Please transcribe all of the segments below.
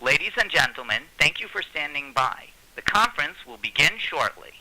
Ladies and gentlemen, thank you for standing by. The conference will begin shortly.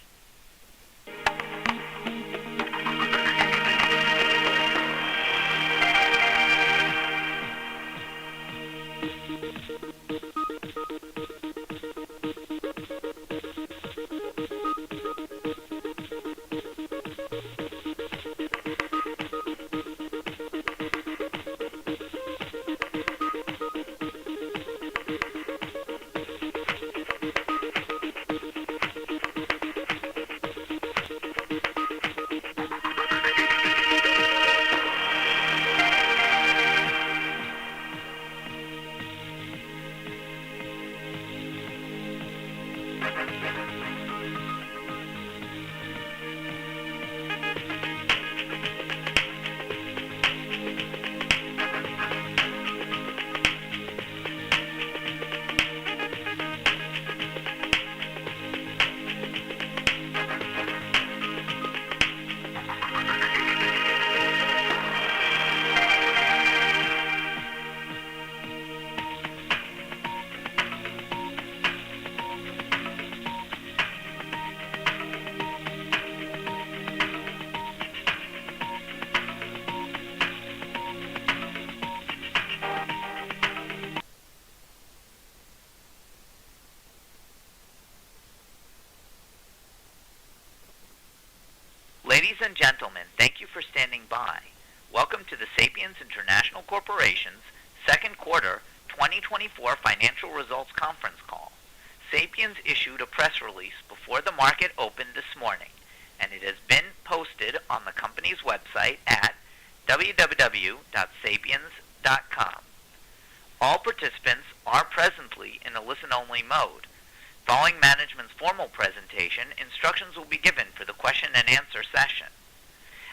Ladies and gentlemen, thank you for standing by. Welcome to the Sapiens International Corporation's second quarter 2024 financial results conference call. Sapiens issued a press release before the market opened this morning, and it has been posted on the company's website at www.sapiens.com. All participants are presently in a listen-only mode. Following management's formal presentation, instructions will be given for the question and answer session.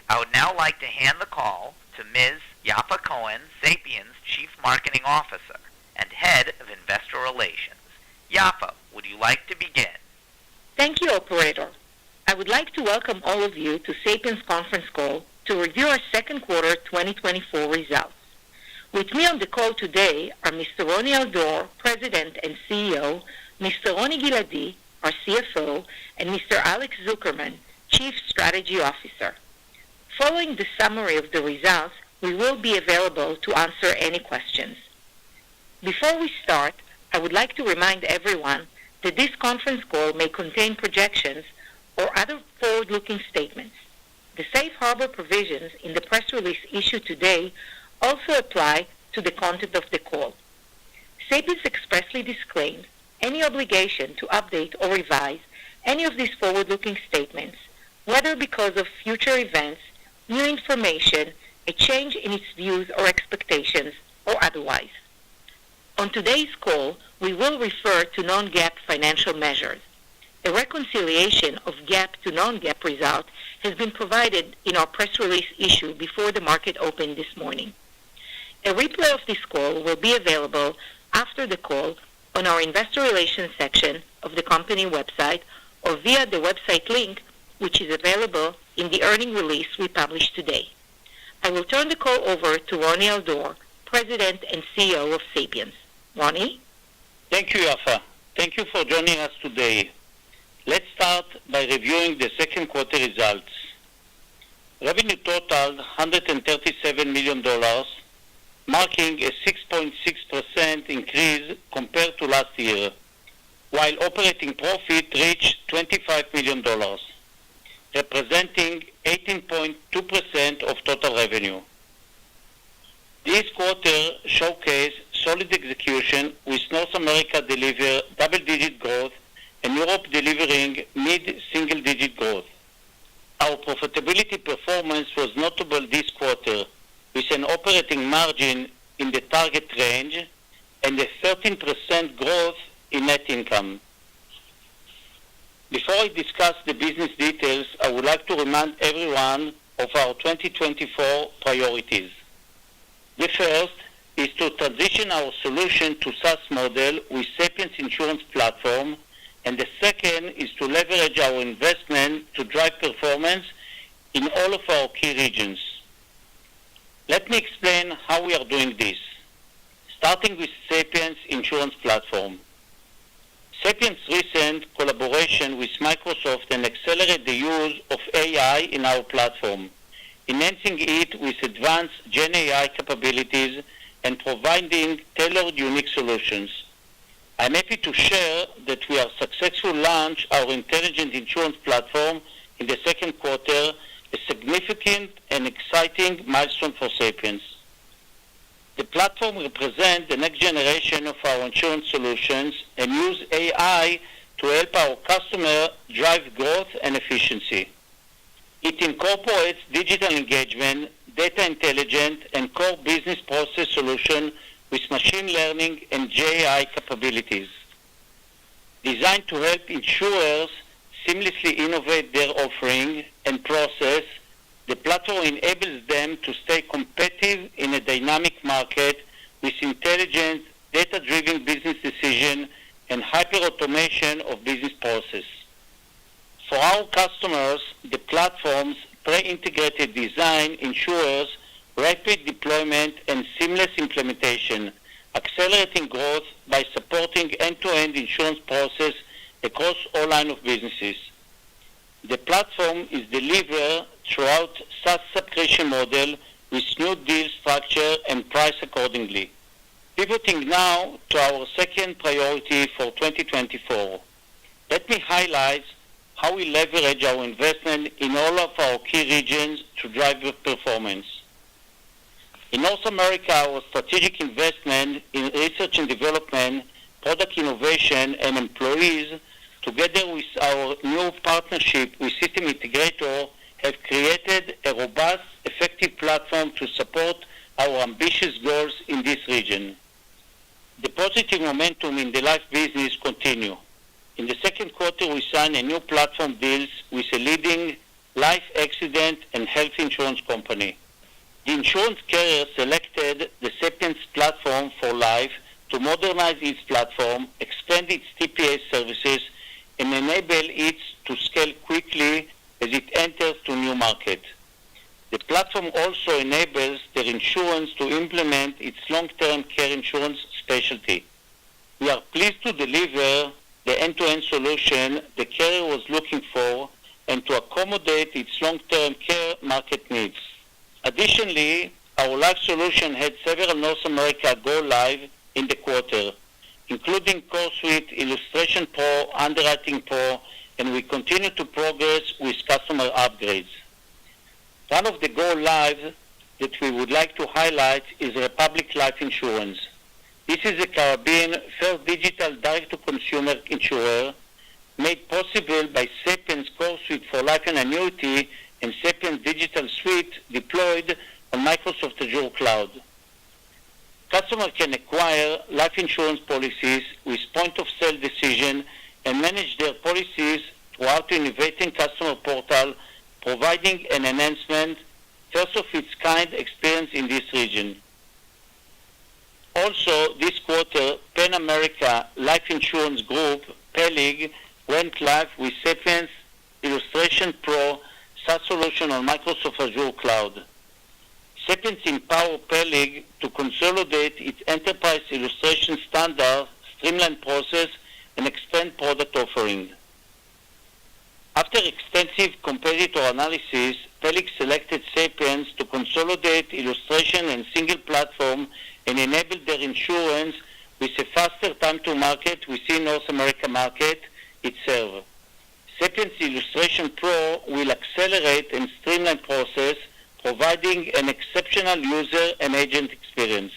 I would now like to hand the call to Ms. Yafa Cohen, Sapiens Chief Marketing Officer and Head of Investor Relations. Yafa, would you like to begin? Thank you, Operator. I would like to welcome all of you to Sapiens conference call to review our second quarter 2024 results. With me on the call today are Mr. Roni Al-Dor, President and CEO, Mr. Roni Giladi, our CFO, and Mr. Alex Zuckerman, Chief Strategy Officer. Following the summary of the results, we will be available to answer any questions. Before we start, I would like to remind everyone that this conference call may contain projections or other forward-looking statements. The safe harbor provisions in the press release issued today also apply to the content of the call. Sapiens expressly disclaims any obligation to update or revise any of these forward-looking statements, whether because of future events, new information, a change in its views or expectations, or otherwise. On today's call, we will refer to non-GAAP financial measures. A reconciliation of GAAP to non-GAAP results has been provided in our press release issued before the market opened this morning. A replay of this call will be available after the call on our investor relations section of the company website or via the website link, which is available in the earnings release we published today. I will turn the call over to Roni Al-Dor, President and CEO of Sapiens. Roni? Thank you, Yafa. Thank you for joining us today. Let's start by reviewing the second quarter results. Revenue totaled $137 million, marking a 6.6% increase compared to last year, while operating profit reached $25 million, representing 18.2% of total revenue. This quarter showcased solid execution, with North America delivering double-digit growth and Europe delivering mid-single-digit growth. Our profitability performance was notable this quarter, with an operating margin in the target range and a 13% growth in net income. Before I discuss the business details, I would like to remind everyone of our 2024 priorities. The first is to transition our solution to SaaS model with Sapiens Insurance Platform, and the second is to leverage our investment to drive performance in all of our key regions. Let me explain how we are doing this, starting with Sapiens Insurance Platform. Sapiens' recent collaboration with Microsoft and accelerate the use of AI in our platform, enhancing it with advanced Gen AI capabilities and providing tailored unique solutions. I'm happy to share that we have successfully launched our intelligent insurance platform in the second quarter, a significant and exciting milestone for Sapiens. The platform represents the next generation of our insurance solutions and use AI to help our customer drive growth and efficiency. It incorporates digital engagement, data intelligence, and core business process solution with machine learning and AI capabilities. Designed to help insurers seamlessly innovate their offering and process, the platform enables them to stay competitive in a dynamic market with intelligent, data-driven business decision and hyper-automation of business process. For our customers, the platform's pre-integrated design ensures rapid deployment and seamless implementation, accelerating growth by supporting end-to-end insurance process across all lines of businesses. The platform is delivered throughout SaaS subscription model with new deal structure and price accordingly. Pivoting now to our second priority for 2024. Let me highlight how we leverage our investment in all of our key regions to drive performance. In North America, our strategic investment in research and development, product innovation, and employees, together with our new partnership with system integrator, have created a robust, effective platform to support our ambitious goals in this region. The positive momentum in the life business continue. In the second quarter, we signed a new platform deals with a leading life accident and health insurance company. The insurance carrier selected the Sapiens platform for life to modernize its platform, expand its TPA services, and enable it to scale quickly as it enters to new market. The platform also enables their insurance to implement its long-term care insurance specialty. We are pleased to deliver the end-to-end solution the carrier was looking for and to accommodate its long-term care market needs. Additionally, our life solution had several North America go live in the quarter, including CoreSuite, Illustration Pro, Underwriting Pro, and we continue to progress with customer upgrades. One of the go lives that we would like to highlight is Republic Life Insurance. This is the Caribbean first digital direct-to-consumer insurer, made possible by Sapiens CoreSuite for life and annuity and Sapiens Digital Suite deployed on Microsoft Azure Cloud. Customers can acquire life insurance policies with point-of-sale decision and manage their policies throughout the innovating customer portal, providing an enhancement, first of its kind experience in this region. Also, this quarter, Pan America Life Insurance Group, PELIG, went live with Sapiens Illustration Pro SaaS solution on Microsoft Azure Cloud. Sapiens empower PELIG to consolidate its enterprise illustration standard, streamline process, and expand product offering. After extensive competitor analysis, PELIG selected Sapiens to consolidate illustration and single platform and enable their insurance with a faster time to market within North America market it serves. Sapiens Illustration Pro will accelerate and streamline process, providing an exceptional user and agent experience.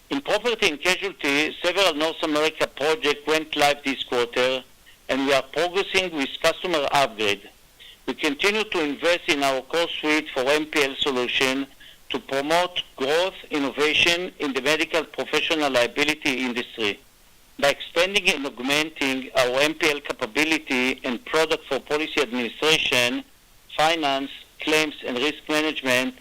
In property and casualty, several North America projects went live this quarter, and we are progressing with customer upgrade. We continue to invest in our core suite for MPL solution to promote growth, innovation in the medical professional liability industry. By expanding and augmenting our MPL capability and product for policy administration, finance, claims and risk management,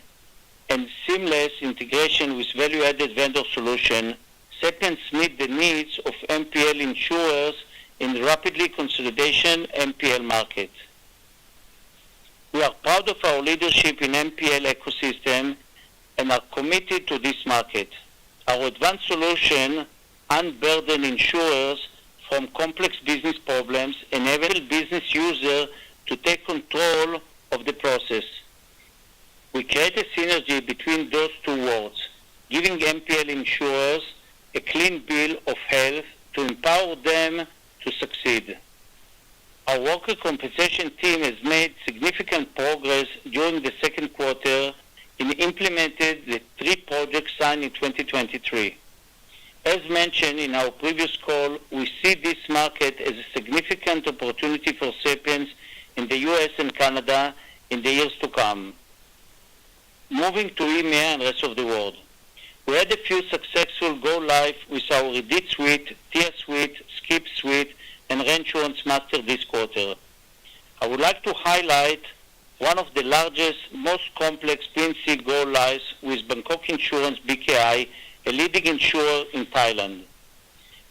and seamless integration with value-added vendor solution, Sapiens meet the needs of MPL insurers in the rapidly consolidation MPL market. We are proud of our leadership in MPL ecosystem and are committed to this market. Our advanced solution unburden insurers from complex business problems, enable business users to take control of the process. We create a synergy between those two worlds, giving MPL insurers a clean bill of health to empower them to succeed. Our worker compensation team has made significant progress during the second quarter and implemented the 3 projects signed in 2023. As mentioned in our previous call, we see this market as a significant opportunity for Sapiens in the US and Canada in the years to come. Moving to EMEA and rest of the world. We had a few successful go-live with our Reddit Suite, TIA Suite, Skip Suite, and Reinsurance Master this quarter. I would like to highlight one of the largest, most complex P&C go-lives with Bangkok Insurance BKI, a leading insurer in Thailand.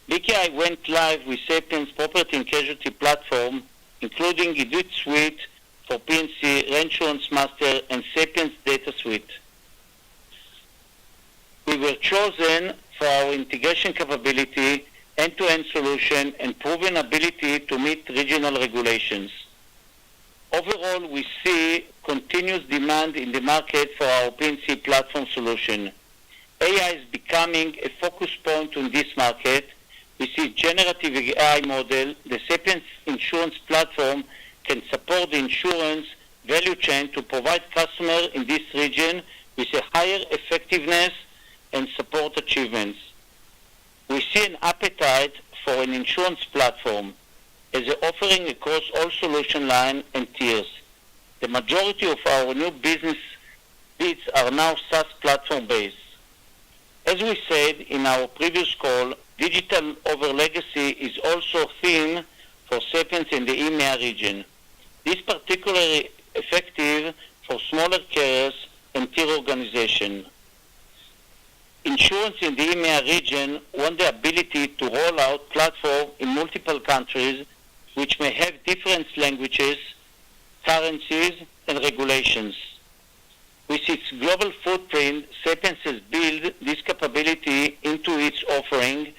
BKI went live with Sapiens Property and Casualty platform, including Reddit Suite for P&C, Reinsurance Master, and Sapiens Data Suite. We were chosen for our integration capability, end-to-end solution, and proven ability to meet regional regulations. Overall, we see continuous demand in the market for our P&C platform solution. AI is becoming a focus point in this market. We see generative AI model. The Sapiens Insurance platform can support the insurance value chain to provide customers in this region with a higher effectiveness and support achievements. We see an appetite for an insurance platform as an offering across all solution line and tiers. The majority of our new business bids are now SaaS platform based. As we said in our previous call, digital over legacy is also a theme for Sapiens in the EMEA region. This is particularly effective for smaller carriers and tier organizations. Insurance in the EMEA region want the ability to roll out platforms in multiple countries which may have different languages, currencies, and regulations. With its global footprint, Sapiens has built this capability into its offering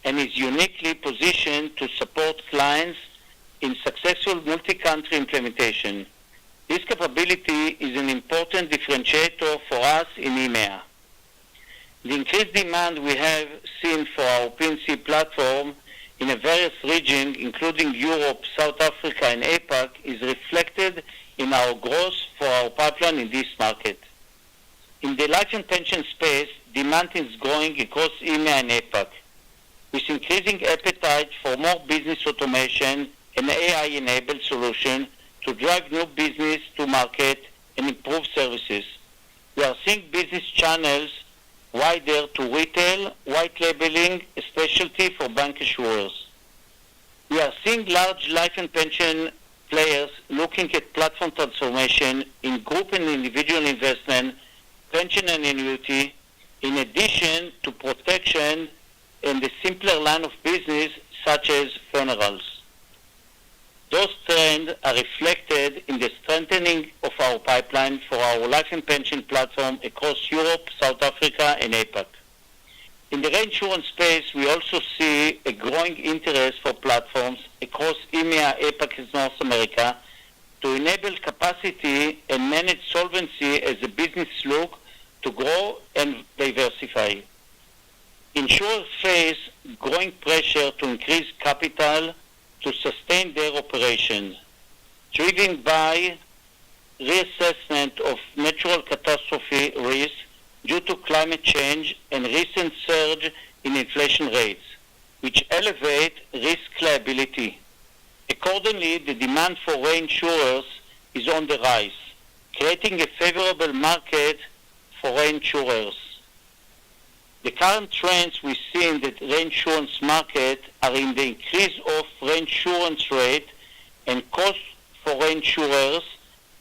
and is uniquely positioned to support clients in successful multi-country implementation. This capability is an important differentiator for us in EMEA. The increased demand we have seen for our P&C platform in a various regions, including Europe, South Africa, and APAC, is reflected in our growth for our pipeline in this market. In the life and pension space, demand is growing across EMEA and APAC, with increasing appetite for more business automation and AI-enabled solutions to drive new business to market and improve services. We are seeing business channels wider to retail, white labeling, a specialty for bank insurers. We are seeing large life and pension players looking at platform transformation in group and individual investment, pension and annuity, in addition to protection and the simpler line of business such as funerals. Those trends are reflected in the strengthening of our pipeline for our life and pension platform across Europe, South Africa, and APAC. In the reinsurance space, we also see a growing interest for platforms across EMEA, APAC, and North America to enable capacity and manage solvency as a business look to grow and diversify. Insurers face growing pressure to increase capital to sustain their operations, driven by reassessment of natural catastrophe risk due to climate change and recent surge in inflation rates, which elevate risk liability. Accordingly, the demand for reinsurers is on the rise, creating a favorable market for reinsurers. The current trends we see in the reinsurance market are in the increase of reinsurance rate and cost for reinsurers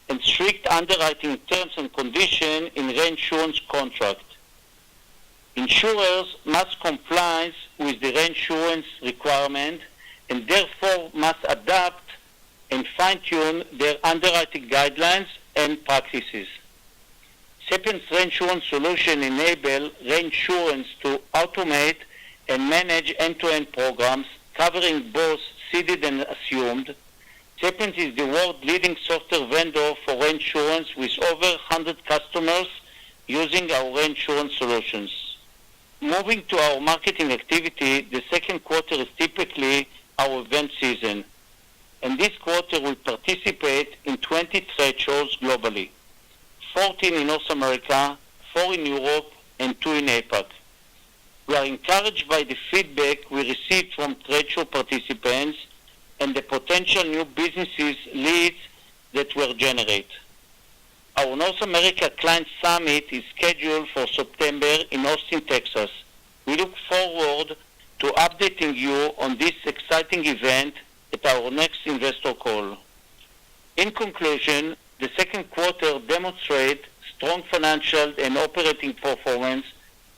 and strict underwriting terms and conditions in reinsurance contract. Insurers must comply with the reinsurance requirement and therefore must adapt and fine-tune their underwriting guidelines and practices. Sapiens Reinsurance Solution enable reinsurance to automate and manage end-to-end programs covering both ceded and assumed. Sapiens is the world-leading software vendor for reinsurance with over 100 customers using our reinsurance solutions. Moving to our marketing activity, the second quarter is typically our event season, and this quarter we participate in 20 trade shows globally, 14 in North America, 4 in Europe, and 2 in APAC. We are encouraged by the feedback we received from trade show participants and the potential new businesses leads that will generate. Our North America Client Summit is scheduled for September in Austin, Texas. We look forward to updating you on this exciting event at our next investor call. In conclusion, the second quarter demonstrates strong financial and operating performance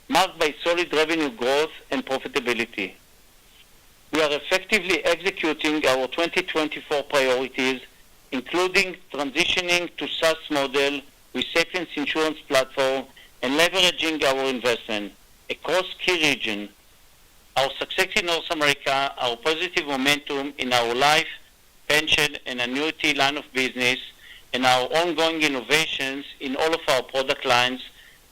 marked by solid revenue growth and profitability. We are effectively executing our 2024 priorities, including transitioning to SaaS model with Sapiens Insurance Platform and leveraging our investment across key regions. Our success in North America, our positive momentum in our life, pension, and annuity line of business, and our ongoing innovations in all of our product lines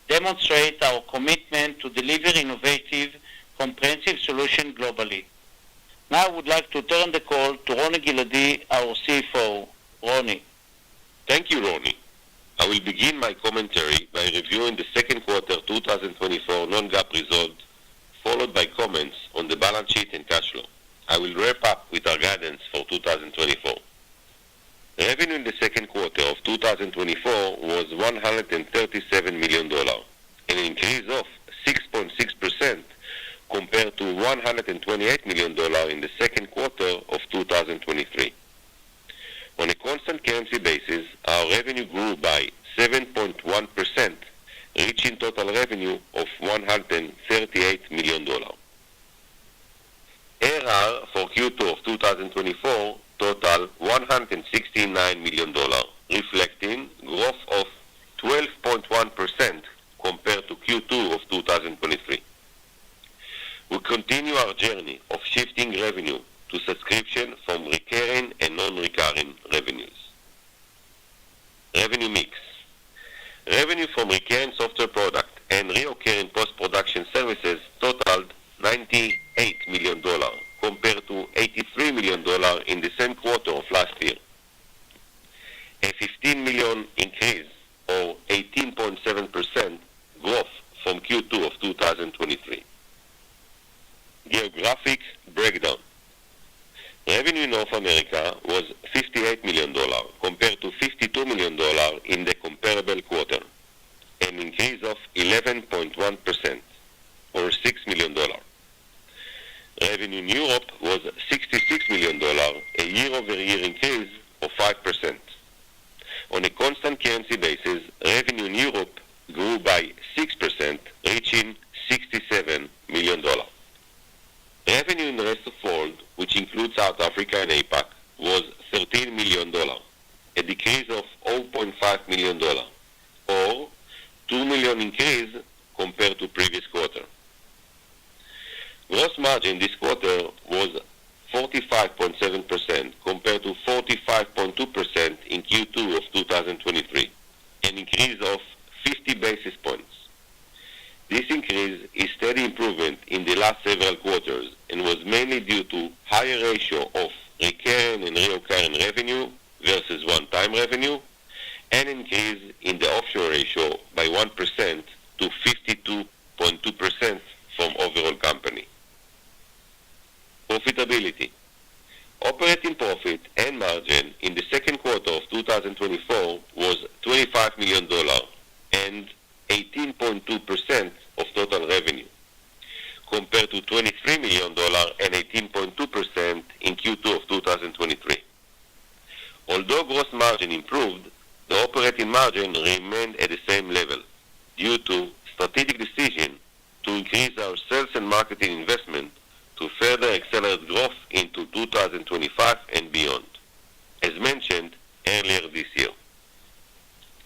demonstrate our commitment to deliver innovative, comprehensive solutions globally. Now I would like to turn the call to Roni Giladi, our CFO. Roni. Thank you, Roni. I will begin my commentary by reviewing the second quarter 2024 non-GAAP results, followed by comments on the balance sheet and cash flow. I will wrap up with our guidance for 2024. Revenue in the second quarter of 2024 was $137 million, an increase of 6.6% compared to $128 million in the second quarter of 2023. On a constant currency basis, our revenue grew by 7.1%, reaching total revenue of $138 million. ARR for Q2 of 2024 total $169 million, reflecting growth of 12.1% compared to Q2 of 2023. We continue our journey of shifting revenue to subscription from recurring and non-recurring revenues. Revenue mix. Revenue from recurring software product and recurring post-production services totaled $98 million compared to $83 million in the same quarter of last year. A $15 million increase or 18.7% growth from Q2 of 2023. Geographic breakdown. Revenue in North America was $58 million compared to $52 million in the comparable quarter, an increase of 11.1% or $6 million. Revenue in Europe was $66 million, a year-over-year increase of 5%. On a constant currency basis, revenue in Europe grew by 6%, reaching $67 million. Revenue in the rest of the world, which includes South Africa and APAC, was $13 million, a decrease of $0.5 million, or $2 million increase compared to previous quarter. Gross margin this quarter was 45.7% compared to 45.2% in Q2 of 2023, an increase of 50 basis points. This increase is steady improvement in the last several quarters and was mainly due to higher ratio of recurring and reoccurring revenue versus one-time revenue, and increase in the offshore ratio by 1% to 52.2% from overall company. Profitability. Operating profit and margin in the second quarter of 2024 was $25 million and 18.2% of total revenue, compared to $23 million and 18.2% in Q2 of 2023. Although gross margin improved, the operating margin remained at the same level due to strategic decision to increase our sales and marketing investment to further accelerate growth into 2025 and beyond, as mentioned earlier this year.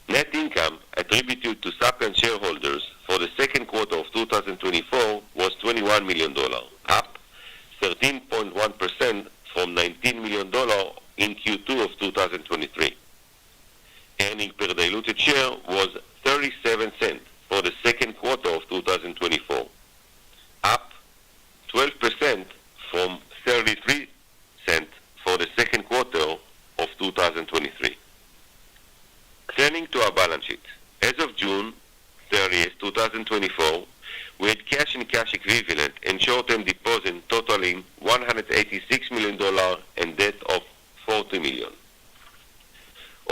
Net income attributed to Sapiens shareholders for the second quarter of 2024 was $21 million, up 13.1% from $19 million in Q2 of 2023. Earnings per diluted share was 37 cents for the second quarter of 2024, up 12% from 33 cents for the second quarter of 2023. Turning to our balance sheet. As of June 30th, 2024, we had cash and cash equivalent and short-term deposit totaling $186 million and debt of $40 million.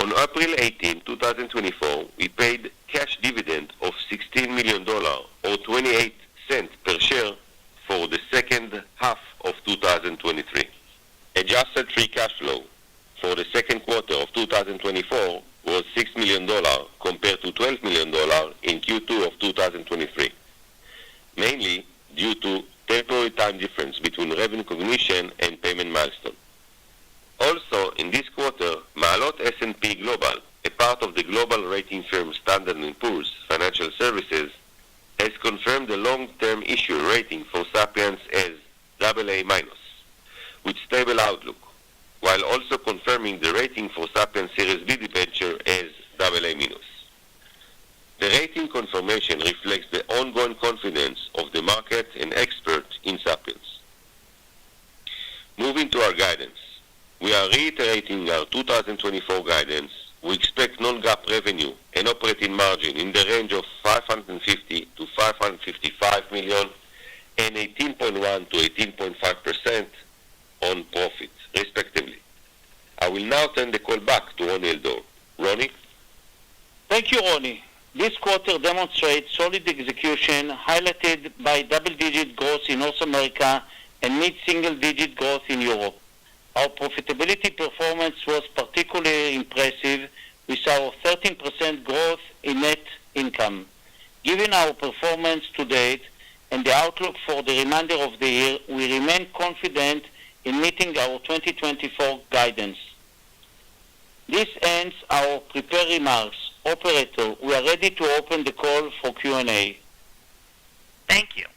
On April 18, 2024, we paid cash dividend of $16 million or 28 cents per share for the second half of 2023. Adjusted free cash flow for the second quarter of 2024 was $6 million compared to $12 million in Q2 of 2023, mainly due to temporary time difference between revenue recognition and payment milestone. Also, in this quarter, Maalot S&P Global, a part of the global rating firm Standard & Poor's Financial Services, has confirmed the long-term issuer rating for Sapiens as AA-, with stable outlook, while also confirming the rating for Sapiens Series B debenture as AA-. The rating confirmation reflects the ongoing confidence of the market and experts in Sapiens. Moving to our guidance. We are reiterating our 2024 guidance. We expect non-GAAP revenue and operating margin in the range of $550 to $555 million and 18.1 to 18.5% on profit, respectively. I will now turn the call back to Roni Al-Dor. Roni? Thank you, Roni. This quarter demonstrates solid execution highlighted by double-digit growth in North America and mid-single-digit growth in Europe. Our profitability performance was particularly impressive with our 13% growth in net income. Given our performance to date and the outlook for the remainder of the year, we remain confident in meeting our 2024 guidance. This ends our prepared remarks. Operator, we are ready to open the call for Q&A. Thank you.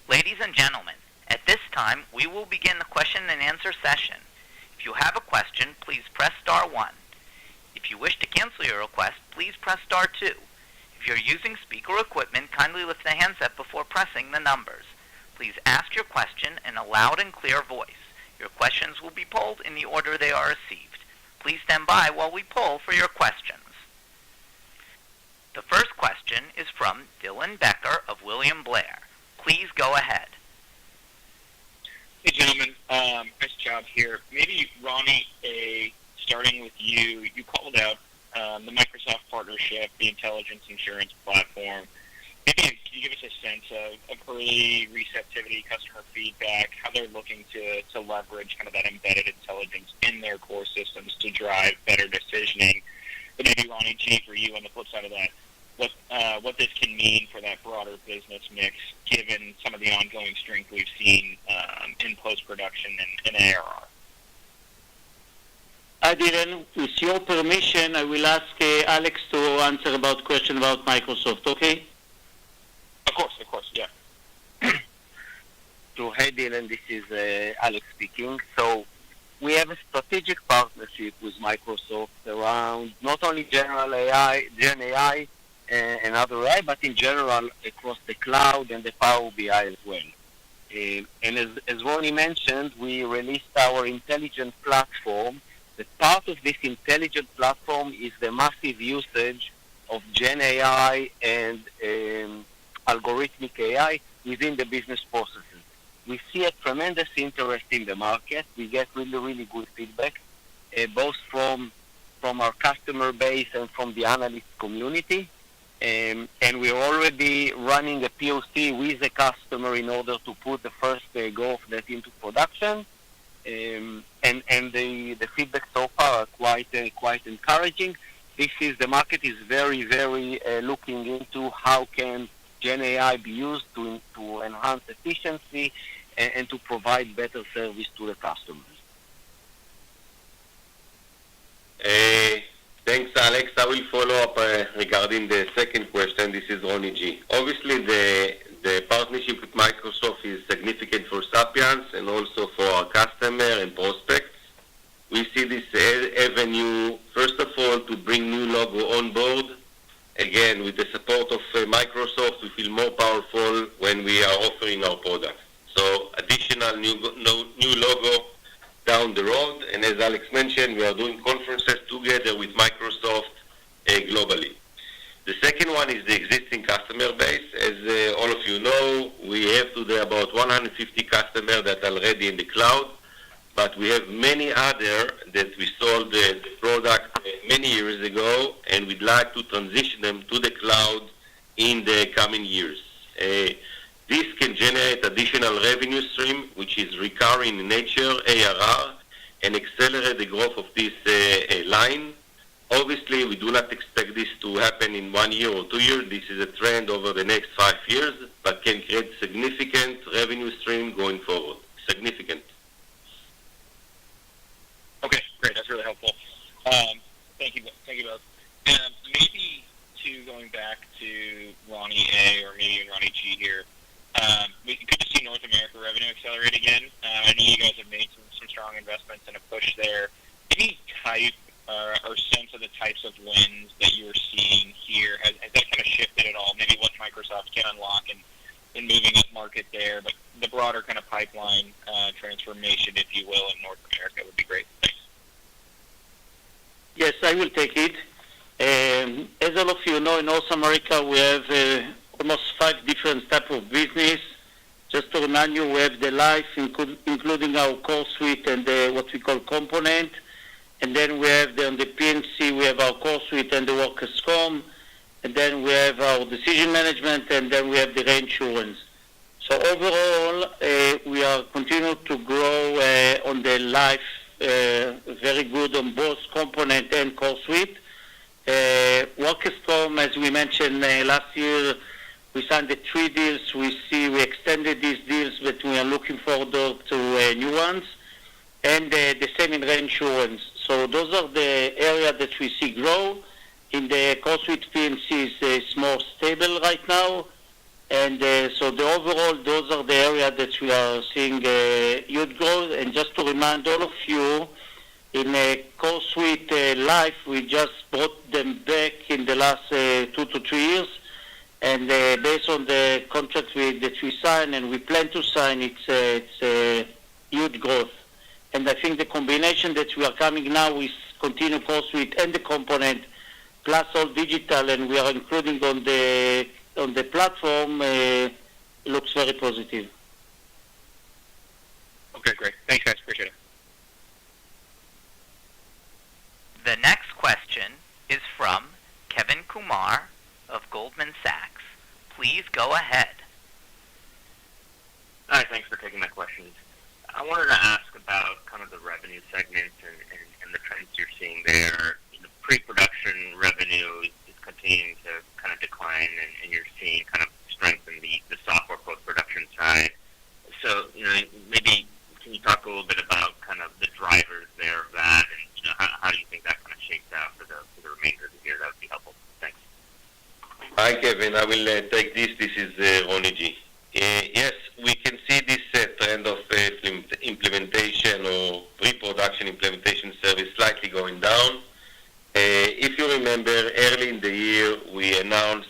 Ladies and gentlemen, at this time, we will begin the question and answer session. If you have a question, please press star 1. If you wish to cancel your request, please press star 2. If you're using speaker equipment, kindly lift the handset before pressing the numbers. Please ask your question in a loud and clear voice. Your questions will be polled in the order they are received. Please stand by while we poll for your questions. The first question is from Dylan Becker of William Blair. Please go ahead. Hey, gentlemen. Nice job here. Maybe, Roni, starting with you, you called out the Microsoft partnership, the intelligence insurance platform. Maybe can you give us a sense of early receptivity, customer feedback, how they're looking to leverage kind of that embedded intelligence in their core systems to drive better decisioning? But maybe, Roni, G, for you on the flip side of that, what this can mean for that broader business mix, given some of the ongoing strength we've seen in post-production and ARR. Hi, Dylan. With your permission, I will ask Alex to answer about question about Microsoft, okay? Of course, yeah. So, hey, Dylan, this is Alex speaking. So, we have a strategic partnership with Microsoft around not only Gen AI, and other AI, but in general across the cloud and the Power BI as well. And as Ronnie mentioned, we released our intelligent platform. The part of this intelligent platform is the massive usage of Gen AI and algorithmic AI within the business processes. We see a tremendous interest in the market. We get really, really good feedback, both from our customer base and from the analyst community. And we're already running a POC with a customer in order to put the first go of that into production. And the feedback so far are quite encouraging. The market is very, very looking into how can Gen AI be used to enhance efficiency and to provide better service to the customers. Thanks, Alex. I will follow up regarding the second question. This is Ronnie G. Obviously, the partnership with Microsoft is significant for Sapiens and also for our customer and prospects. We see this avenue, first of all, to bring new logo on board. Again, with the support of Microsoft, we feel more powerful when we are offering our products. So additional new logo down the road. And as Alex mentioned, we are doing conferences together with Microsoft globally. The second one is the existing customer base. As all of you know, we have today about 150 customers that are already in the cloud, but we have many other that we sold the product many years ago, and we'd like to transition them to the cloud in the coming years. This can generate additional revenue stream, which is recurring in nature, ARR, and accelerate the growth of this line. Obviously, we do not expect this to happen in 1 year or 2 years. This is a trend over the next 5 years, but can create significant revenue stream going forward. Significant. Okay, great. That's really helpful. Thank you both. Maybe going back to Ronnie A or maybe even Ronnie G here. We good to see North America revenue accelerate again. I know you guys have made some strong investments and a push there. Any type or sense of the types of wins that you are seeing here? Has that kind of shifted at all? Maybe what Microsoft can unlock in moving up market there, but the broader kind of pipeline transformation, if you will, in North America would be great. Thanks. Yes, I will take it. As all of you know, in North America, we have almost 5 different types of business. Just to remind you, we have the life, including our core suite and what we call component. And then we have on the PNC, we have our core suite and the workers' comp. And then we have our decision management, and then we have the reinsurance. So overall, we are continuing to grow on the life, very good on both component and core suite. Workers' comp, as we mentioned last year, we signed the 3 deals. We extended these deals, but we are looking forward to new ones. And the same in reinsurance. So those are the areas that we see grow. In the core suite, PNC is more stable right now. And so the overall, those are the areas that we are seeing huge growth. And just to remind all of you, in core suite life, we just brought them back in the last 2 to 3 years. And based on the contract that we signed and we plan to sign, it's huge growth. And I think the combination that we are coming now with continued core suite and the component, plus all digital, and we are including on the platform, looks very positive. Okay, great. Thanks, guys. Appreciate it. The next question is from Kevin Kumar of Goldman Sachs. Please go ahead. Hi, thanks for taking my questions. I wanted to ask about kind of the revenue segments and the trends you're seeing there. Pre-production revenue is continuing to kind of decline, and you're seeing kind of strength in the software post-production side. So, maybe can you talk a little bit about kind of the drivers there of that, and how do you think that kind of shakes out for the remainder of the year? That would be helpful. Thanks. Hi, Kevin. I will take this. This is Ronnie G. Yes, we can see this trend of implementation or pre-production implementation service slightly going down. If you remember, early in the year, we announced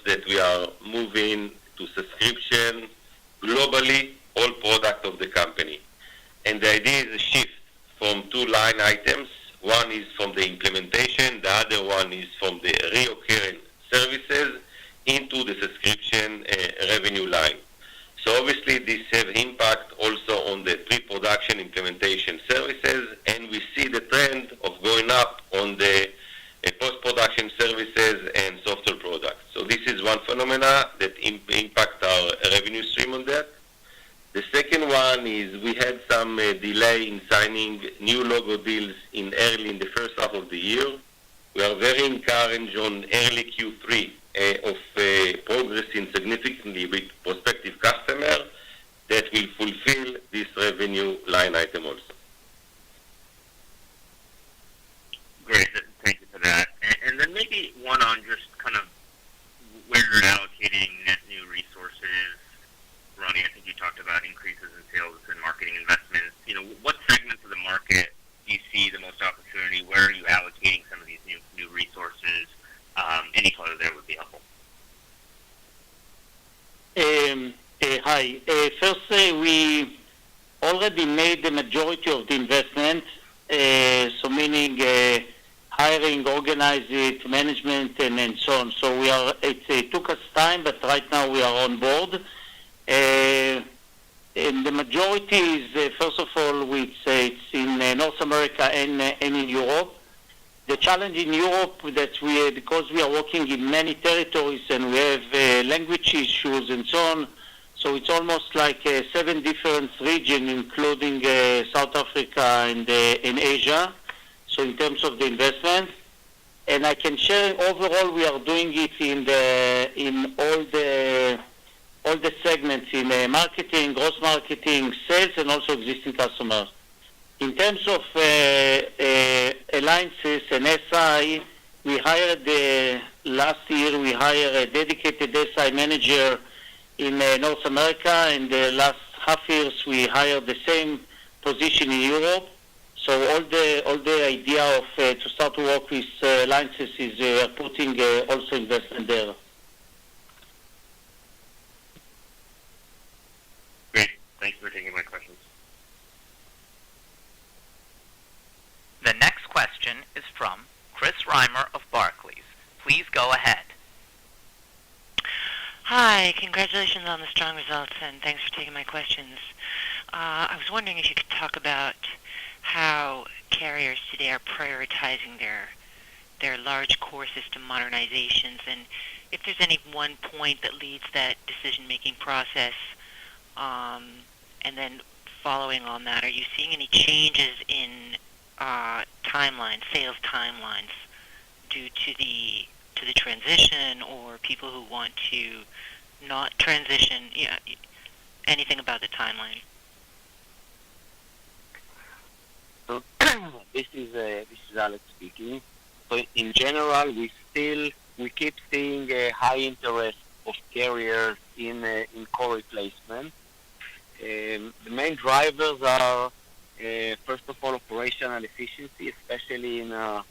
is a shift from two line items. One is from the implementation, the other one is from the reoccurring services into the subscription revenue line. So obviously this has impact also on the pre-production implementation services, and we see the trend of going up on the post-production services and software products. So this is one phenomena that impact our revenue stream on that. The second one is we had some delay in signing new logo deals early in the first half of the year. We are very encouraged on early Q3 of progressing significantly with prospective customer that will fulfill this revenue line item also. Great. Thank you for that. And then maybe one on just kind of where you're allocating net new resources. Ronnie, I think you talked about increases in sales and marketing investments. You know, what segments of the market do you see the most opportunity? Where are you allocating some of these new resources? Any color there would be helpful. Hi. First, we already made the majority of the investment, so meaning hiring, organize it, management, and so on. So it took us time, but right now we are on board. And the majority is, first of all, it's in North America and in Europe. The challenge in Europe that because we are working in many territories and we have language issues and so on, so it's almost like 7 different regions, including South Africa and in Asia. So in terms of the investment, and I can share overall we are doing it in all the segments in marketing, gross marketing, sales, and also existing customers. In terms of alliances and SI, we hired last year. We hired a dedicated SI manager in North America, and the last half years we hired the same position in Europe. So all the idea of to start to work with alliances is putting also investment there. Great. Thanks for taking my questions. The next question is from Chris Reimer of Barclays. Please go ahead. Hi, congratulations on the strong results, and thanks for taking my questions. I was wondering if you could talk about how carriers today are prioritizing their large core system modernizations, and if there's any one point that leads that decision-making process, and then following on that, are you seeing any changes in timelines, sales timelines, due to the transition, or people who want to not transition? Yeah, anything about the timeline? So this is Alex speaking. So in general, we keep seeing a high interest of carriers in core replacement. The main drivers are first of all operational efficiency, especially in a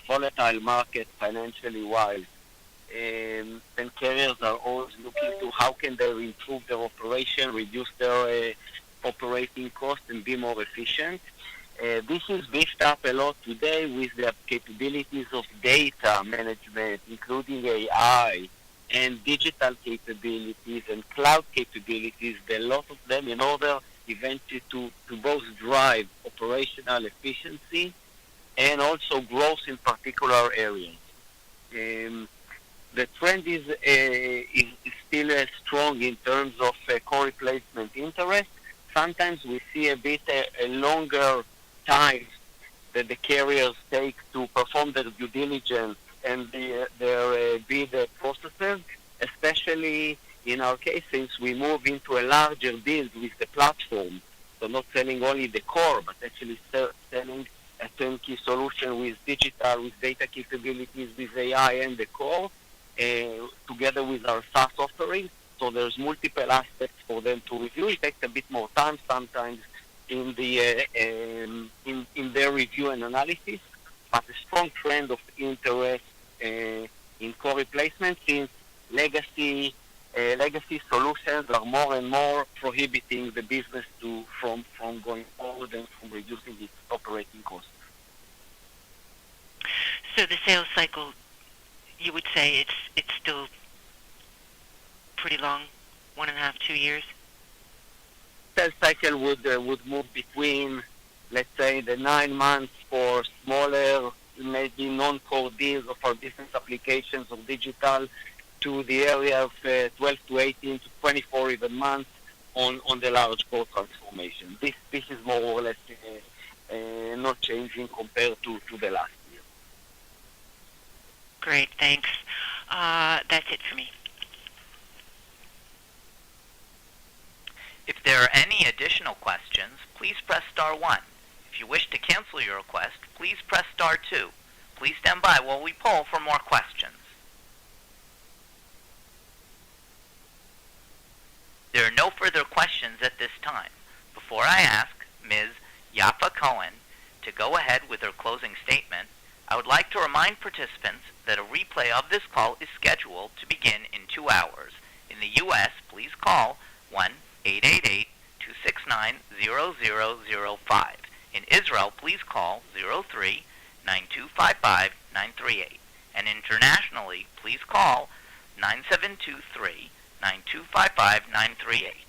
volatile market financially wise. And carriers are always looking to how can they improve their operation, reduce their operating costs, and be more efficient. This is beefed up a lot today with the capabilities of data management, including AI and digital capabilities and cloud capabilities. A lot of them in order eventually to both drive operational efficiency and also growth in particular areas. The trend is still strong in terms of core replacement interest. Sometimes we see a bit a longer time that the carriers take to perform their due diligence and their bid processes, especially in our case, since we move into a larger deal with the platform. So not selling only the core, but actually selling a turnkey solution with digital, with data capabilities, with AI and the core, together with our SaaS offering. So there's multiple aspects for them to review. It takes a bit more time sometimes in their review and analysis, but a strong trend of interest in core replacement, since legacy legacy solutions are more and more prohibiting the business from going forward and from reducing its operating costs. So the sales cycle, you would say it's still pretty long, 1.5, 2 years? Sales cycle would move between, let's say, the 9 months for smaller, maybe non-core deals of our business applications or digital, to the area of 12 to 18 to 24 even months on the large core transformation. This is more or less not changing compared to the last year. Great, thanks. That's it for me. If there are any additional questions, please press star 1. If you wish to cancel your request, please press star 2. Please stand by while we poll for more questions. There are no further questions at this time. Before I ask Ms. Yafa Cohen to go ahead with her closing statement, I would like to remind participants that a replay of this call is scheduled to begin in 2 hours. In the U.S., please call 1-888-269-0005. In Israel, please call 03-9255-938. And internationally, please call 9723-9255-938.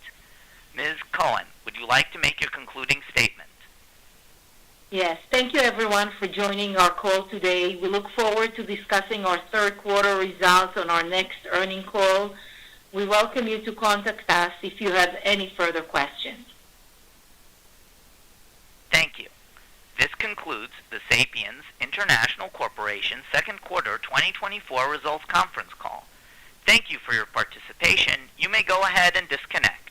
Ms. Cohen, would you like to make your concluding statement? Yes, thank you everyone for joining our call today. We look forward to discussing our third quarter results on our next earnings call. We welcome you to contact us if you have any further questions. Thank you. This concludes the Sapiens International Corporation second quarter 2024 results conference call. Thank you for your participation. You may go ahead and disconnect.